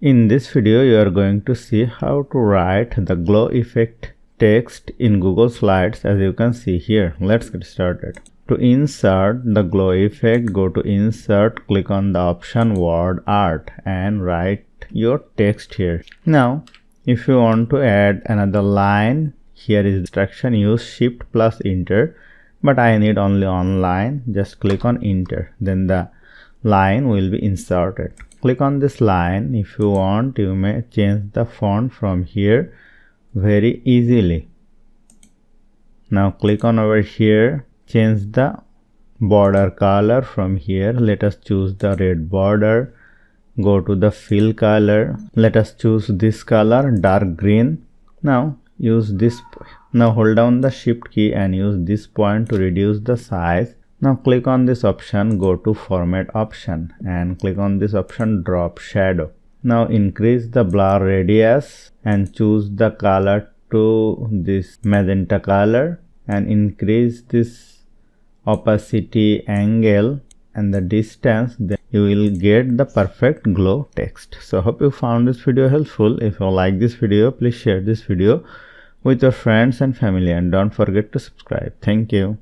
In this video, you are going to see how to write the glow effect text in Google Slides, as you can see here. Let's get started. To insert the glow effect, go to Insert, click on the option Word Art and write your text here. Now, if you want to add another line, here is the instruction: use Shift plus Enter, but I need only one line. Just click on Enter, then the line will be inserted. Click on this line. If you want, you may change the font from here very easily. Now click on over here, change the border color from here. Let us choose the red border. Go to the fill color. Let us choose this color, dark green. Now use this. Now hold down the Shift key and use this point to reduce the size. Now click on this option, go to Format option and click on this option, Drop Shadow. Now increase the blur radius and choose the color to this magenta color and increase this opacity angle and the distance. Then you will get the perfect glow text. So hope you found this video helpful. If you like this video, please share this video with your friends and family and don't forget to subscribe. Thank you.